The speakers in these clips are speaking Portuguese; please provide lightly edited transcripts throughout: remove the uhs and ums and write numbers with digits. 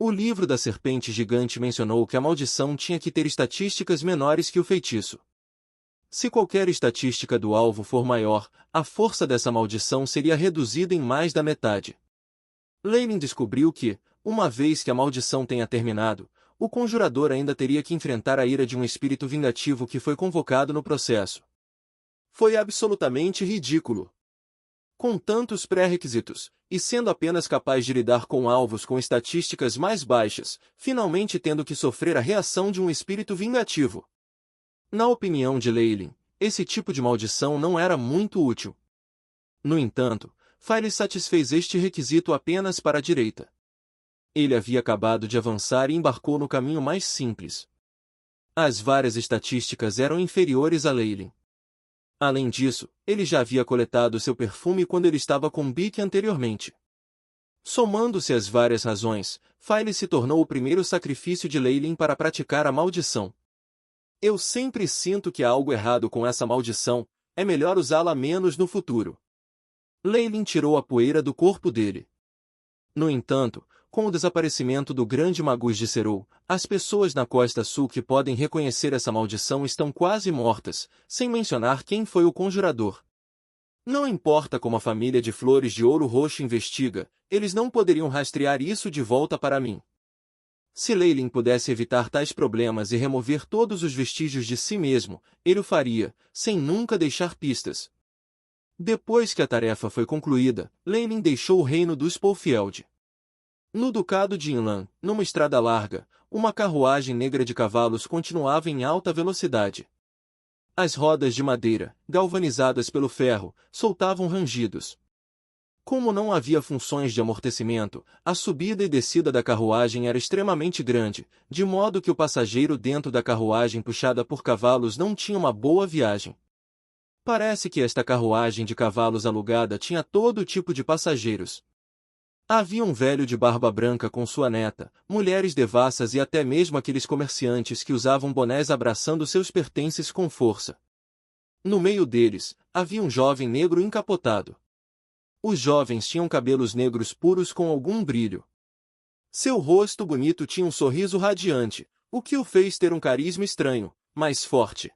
O livro da serpente gigante mencionou que a maldição tinha que ter estatísticas menores que o feitiço. Se qualquer estatística do alvo for maior, a força dessa maldição seria reduzida em mais da metade. Leyline descobriu que, uma vez que a maldição tenha terminado, o conjurador ainda teria que enfrentar a ira de um espírito vingativo que foi convocado no processo. Foi absolutamente ridículo. Com tantos pré-requisitos, e sendo apenas capaz de lidar com alvos com estatísticas mais baixas, finalmente tendo que sofrer a reação de um espírito vingativo. Na opinião de Leyline, esse tipo de maldição não era muito útil. No entanto, File satisfez este requisito apenas para a direita. Ele havia acabado de avançar e embarcou no caminho mais simples. As várias estatísticas eram inferiores a Leyline. Além disso, ele já havia coletado seu perfume quando ele estava com Bic anteriormente. Somando-se as várias razões, File se tornou o primeiro sacrifício de Leyline para praticar a maldição. Eu sempre sinto que há algo errado com essa maldição, é melhor usá-la menos no futuro. Leyline tirou a poeira do corpo dele. No entanto, com o desaparecimento do grande Magus de Serou, as pessoas na costa sul que podem reconhecer essa maldição estão quase mortas, sem mencionar quem foi o conjurador. Não importa como a família de Flores de Ouro Roxo investiga, eles não poderiam rastrear isso de volta para mim. Se Leyline pudesse evitar tais problemas e remover todos os vestígios de si mesmo, ele o faria, sem nunca deixar pistas. Depois que a tarefa foi concluída, Leyline deixou o reino dos Polfield. No ducado de Inlan, numa estrada larga, uma carruagem negra de cavalos continuava em alta velocidade. As rodas de madeira, galvanizadas pelo ferro, soltavam rangidos. Como não havia funções de amortecimento, a subida e descida da carruagem era extremamente grande, de modo que o passageiro dentro da carruagem puxada por cavalos não tinha uma boa viagem. Parece que esta carruagem de cavalos alugada tinha todo tipo de passageiros. Havia um velho de barba branca com sua neta, mulheres devassas e até mesmo aqueles comerciantes que usavam bonés abraçando seus pertences com força. No meio deles, havia um jovem negro encapotado. Os jovens tinham cabelos negros puros com algum brilho. Seu rosto bonito tinha um sorriso radiante, o que o fez ter um carisma estranho, mas forte.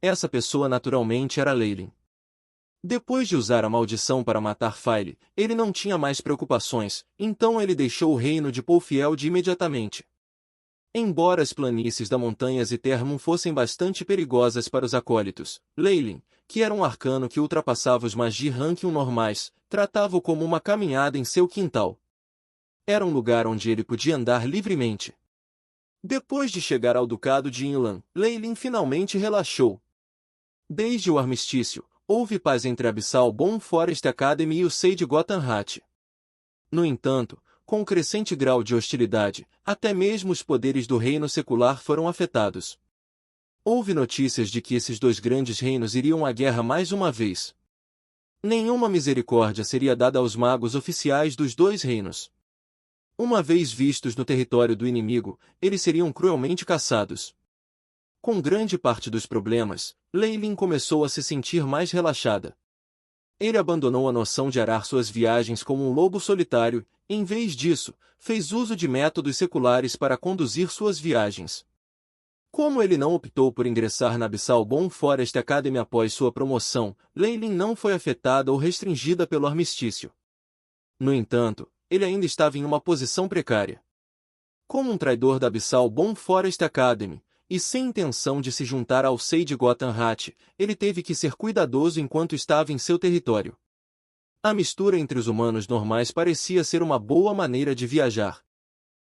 Essa pessoa naturalmente era Leyline. Depois de usar a maldição para matar File, ele não tinha mais preocupações, então ele deixou o reino de Polfield imediatamente. Embora as planícies da Montanhas e Termon fossem bastante perigosas para os acólitos, Leyline, que era um arcano que ultrapassava os Magi Rank 1 normais, tratava-o como uma caminhada em seu quintal. Era um lugar onde ele podia andar livremente. Depois de chegar ao ducado de Inlan, Leyline finalmente relaxou. Desde o armistício, houve paz entre a Abyssal Bomb Forest Academy e o Sade Gotham-Hat. No entanto, com o crescente grau de hostilidade, até mesmo os poderes do reino secular foram afetados. Houve notícias de que esses dois grandes reinos iriam à guerra mais uma vez. Nenhuma misericórdia seria dada aos magos oficiais dos dois reinos. Uma vez vistos no território do inimigo, eles seriam cruelmente caçados. Com grande parte dos problemas, Leyline começou a se sentir mais relaxada. Ele abandonou a noção de arar suas viagens como um lobo solitário, e, em vez disso, fez uso de métodos seculares para conduzir suas viagens. Como ele não optou por ingressar na Abyssal Bomb Forest Academy após sua promoção, Leyline não foi afetada ou restringida pelo armistício. No entanto, ele ainda estava em uma posição precária. Como um traidor da Abyssal Bomb Forest Academy, e sem intenção de se juntar ao Sade Gotham-Hat, ele teve que ser cuidadoso enquanto estava em seu território. A mistura entre os humanos normais parecia ser uma boa maneira de viajar.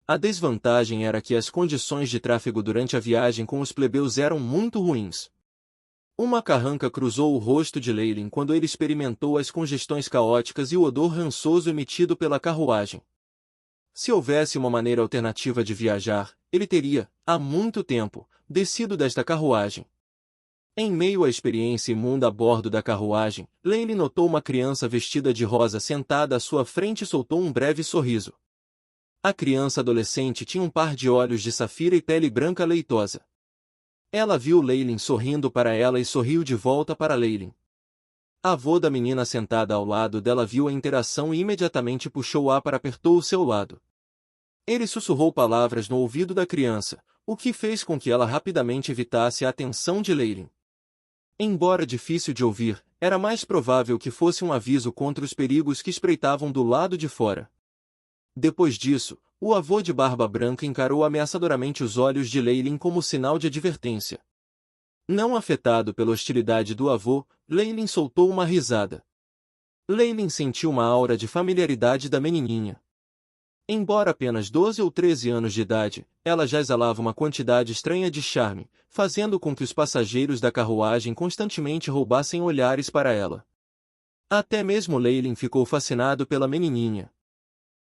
A desvantagem era que as condições de tráfego durante a viagem com os plebeus eram muito ruins. Uma carranca cruzou o rosto de Leyline quando ele experimentou as congestões caóticas e o odor rançoso emitido pela carruagem. Se houvesse uma maneira alternativa de viajar, ele teria, há muito tempo, descido desta carruagem. Em meio à experiência imunda a bordo da carruagem, Leyline notou uma criança vestida de rosa sentada à sua frente e soltou um breve sorriso. A criança adolescente tinha um par de olhos de safira e pele branca leitosa. Ela viu Leyline sorrindo para ela e sorriu de volta para Leyline. A avó da menina sentada ao lado dela viu a interação e imediatamente puxou-a para perto ao seu lado. Ele sussurrou palavras no ouvido da criança, o que fez com que ela rapidamente evitasse a atenção de Leylin. Embora difícil de ouvir, era mais provável que fosse um aviso contra os perigos que espreitavam do lado de fora. Depois disso, o avô de barba branca encarou ameaçadoramente os olhos de Leylin como sinal de advertência. Não afetado pela hostilidade do avô, Leylin soltou uma risada. Leylin sentiu uma aura de familiaridade da menininha. Embora apenas 12 ou 13 anos de idade, ela já exalava uma quantidade estranha de charme, fazendo com que os passageiros da carruagem constantemente roubassem olhares para ela. Até mesmo Leylin ficou fascinado pela menininha.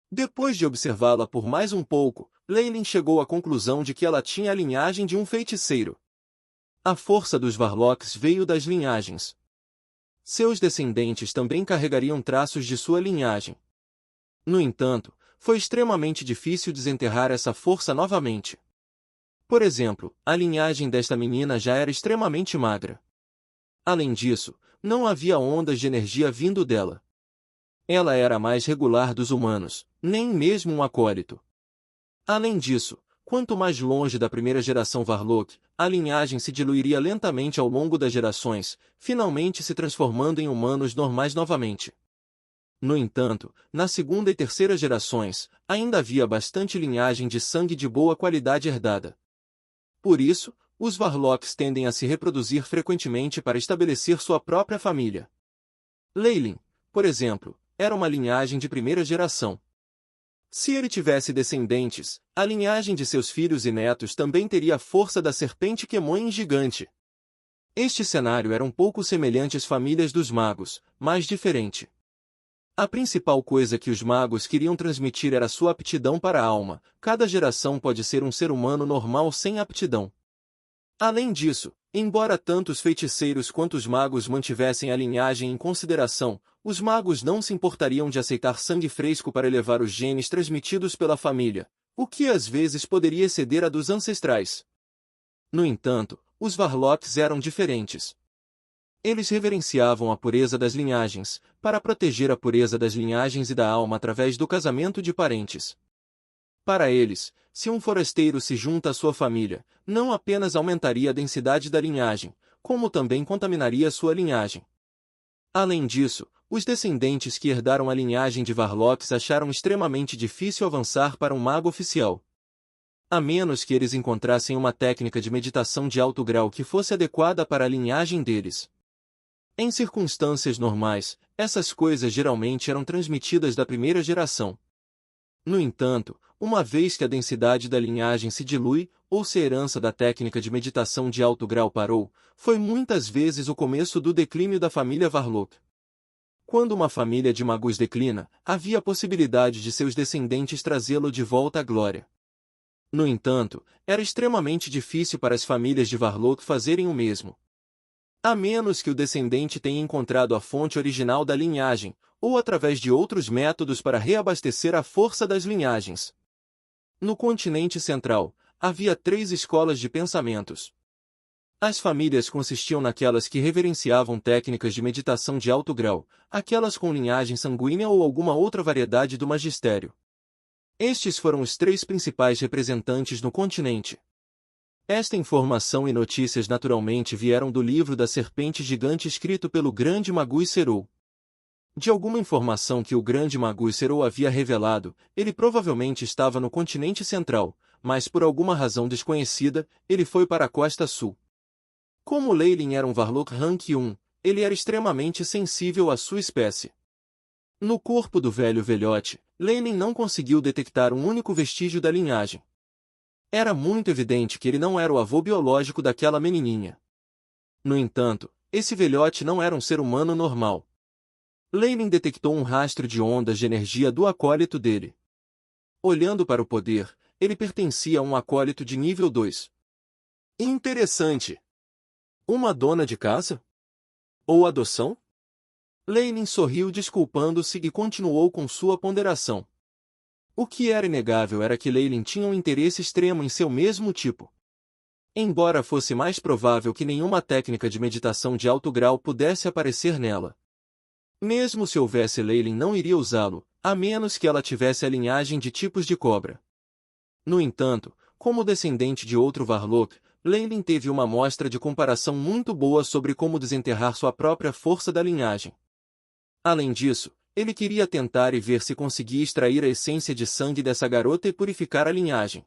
Depois de observá-la por mais um pouco, Leylin chegou à conclusão de que ela tinha a linhagem de um feiticeiro. A força dos Varlocks veio das linhagens. Seus descendentes também carregariam traços de sua linhagem. No entanto, foi extremamente difícil desenterrar essa força novamente. Por exemplo, a linhagem desta menina já era extremamente magra. Além disso, não havia ondas de energia vindo dela. Ela era a mais regular dos humanos, nem mesmo um acólito. Além disso, quanto mais longe da primeira geração Varlock, a linhagem se diluiria lentamente ao longo das gerações, finalmente se transformando em humanos normais novamente. No entanto, na segunda e terceira gerações, ainda havia bastante linhagem de sangue de boa qualidade herdada. Por isso, os Varlocks tendem a se reproduzir frequentemente para estabelecer sua própria família. Leylin, por exemplo, era uma linhagem de primeira geração. Se ele tivesse descendentes, a linhagem de seus filhos e netos também teria a força da serpente Kemoin gigante. Este cenário era um pouco semelhante às famílias dos magos, mas diferente. A principal coisa que os magos queriam transmitir era sua aptidão para a alma. Cada geração pode ser um ser humano normal sem aptidão. Além disso, embora tanto os feiticeiros quanto os magos mantivessem a linhagem em consideração, os magos não se importariam de aceitar sangue fresco para elevar os genes transmitidos pela família, o que às vezes poderia exceder a dos ancestrais. No entanto, os Varlocks eram diferentes. Eles reverenciavam a pureza das linhagens, para proteger a pureza das linhagens e da alma através do casamento de parentes. Para eles, se um forasteiro se junta à sua família, não apenas aumentaria a densidade da linhagem, como também contaminaria sua linhagem. Além disso, os descendentes que herdaram a linhagem de Varlocks acharam extremamente difícil avançar para um mago oficial. A menos que eles encontrassem uma técnica de meditação de alto grau que fosse adequada para a linhagem deles. Em circunstâncias normais, essas coisas geralmente eram transmitidas da primeira geração. No entanto, uma vez que a densidade da linhagem se dilui, ou se a herança da técnica de meditação de alto grau parou, foi muitas vezes o começo do declínio da família Varlock. Quando uma família de magos declina, havia a possibilidade de seus descendentes trazê-lo de volta à glória. No entanto, era extremamente difícil para as famílias de Varlock fazerem o mesmo. A menos que o descendente tenha encontrado a fonte original da linhagem, ou através de outros métodos para reabastecer a força das linhagens. No continente central, havia 3 escolas de pensamentos. As famílias consistiam naquelas que reverenciavam técnicas de meditação de alto grau, aquelas com linhagem sanguínea ou alguma outra variedade do magistério. Estes foram os 3 principais representantes no continente. Esta informação e notícias naturalmente vieram do livro da Serpente Gigante escrito pelo grande Magui Serou. De alguma informação que o grande Magui Serou havia revelado, ele provavelmente estava no continente central, mas por alguma razão desconhecida, ele foi para a costa sul. Como Leylin era um Varlock Rank 1, ele era extremamente sensível à sua espécie. No corpo do velho velhote, Leylin não conseguiu detectar um único vestígio da linhagem. Era muito evidente que ele não era o avô biológico daquela menininha. No entanto, esse velhote não era um ser humano normal. Leylin detectou um rastro de ondas de energia do acólito dele. Olhando para o poder, ele pertencia a um acólito de nível 2. Interessante! Uma dona de casa? Ou adoção? Leylin sorriu desculpando-se e continuou com sua ponderação. O que era inegável era que Leylin tinha um interesse extremo em seu mesmo tipo. Embora fosse mais provável que nenhuma técnica de meditação de alto grau pudesse aparecer nela. Mesmo se houvesse, Leylin não iria usá-lo, a menos que ela tivesse a linhagem de tipos de cobra. No entanto, como descendente de outro Varlock, Leylin teve uma amostra de comparação muito boa sobre como desenterrar sua própria força da linhagem. Além disso, ele queria tentar e ver se conseguia extrair a essência de sangue dessa garota e purificar a linhagem,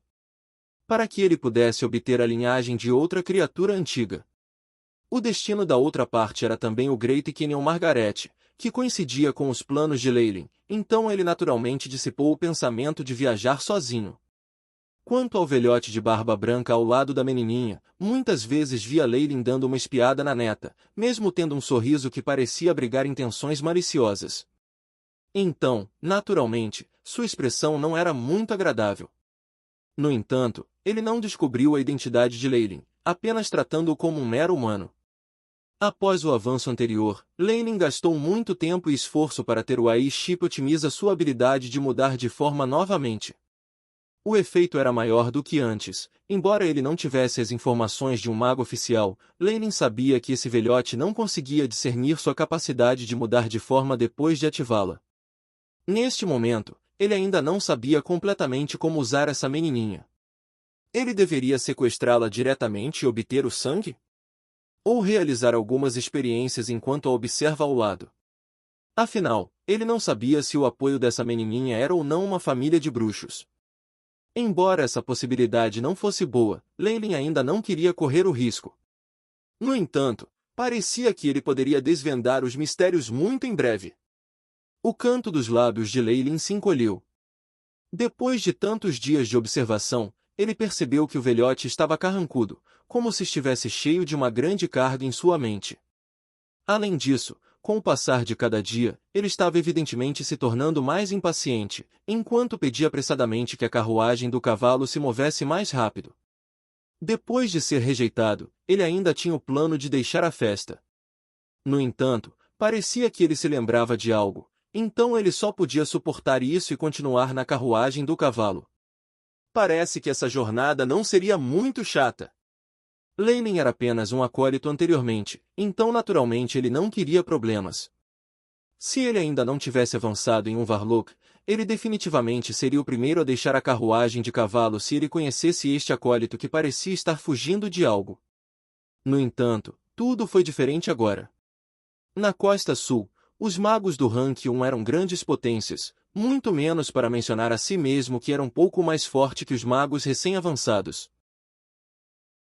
para que ele pudesse obter a linhagem de outra criatura antiga. O destino da outra parte era também o Great Kenyon Margaret, que coincidia com os planos de Leylin, então ele naturalmente dissipou o pensamento de viajar sozinho. Quanto ao velhote de barba branca ao lado da menininha, muitas vezes via Leylin dando uma espiada na neta, mesmo tendo um sorriso que parecia abrigar intenções maliciosas. Então, naturalmente, sua expressão não era muito agradável. No entanto, ele não descobriu a identidade de Leylin, apenas tratando-o como um mero humano. Após o avanço anterior, Leylin gastou muito tempo e esforço para ter o AI-chip otimiza sua habilidade de mudar de forma novamente. O efeito era maior do que antes. Embora ele não tivesse as informações de um mago oficial, Leylin sabia que esse velhote não conseguia discernir sua capacidade de mudar de forma depois de ativá-la. Neste momento, ele ainda não sabia completamente como usar essa menininha. Ele deveria sequestrá-la diretamente e obter o sangue? Ou realizar algumas experiências enquanto a observa ao lado? Afinal, ele não sabia se o apoio dessa menininha era ou não uma família de bruxos. Embora essa possibilidade não fosse boa, Leylin ainda não queria correr o risco. No entanto, parecia que ele poderia desvendar os mistérios muito em breve. O canto dos lábios de Leylin se encolheu. Depois de tantos dias de observação, ele percebeu que o velhote estava carrancudo, como se estivesse cheio de uma grande carga em sua mente. Além disso, com o passar de cada dia, ele estava evidentemente se tornando mais impaciente, enquanto pedia apressadamente que a carruagem do cavalo se movesse mais rápido. Depois de ser rejeitado, ele ainda tinha o plano de deixar a festa. No entanto, parecia que ele se lembrava de algo, então ele só podia suportar isso e continuar na carruagem do cavalo. Parece que essa jornada não seria muito chata. Leylin era apenas um acólito anteriormente, então naturalmente ele não queria problemas. Se ele ainda não tivesse avançado em um Varlock, ele definitivamente seria o primeiro a deixar a carruagem de cavalo se ele conhecesse este acólito que parecia estar fugindo de algo. No entanto, tudo foi diferente agora. Na costa sul, os magos do Rank 1 eram grandes potências, muito menos para mencionar a si mesmo que era um pouco mais forte que os magos recém-avançados.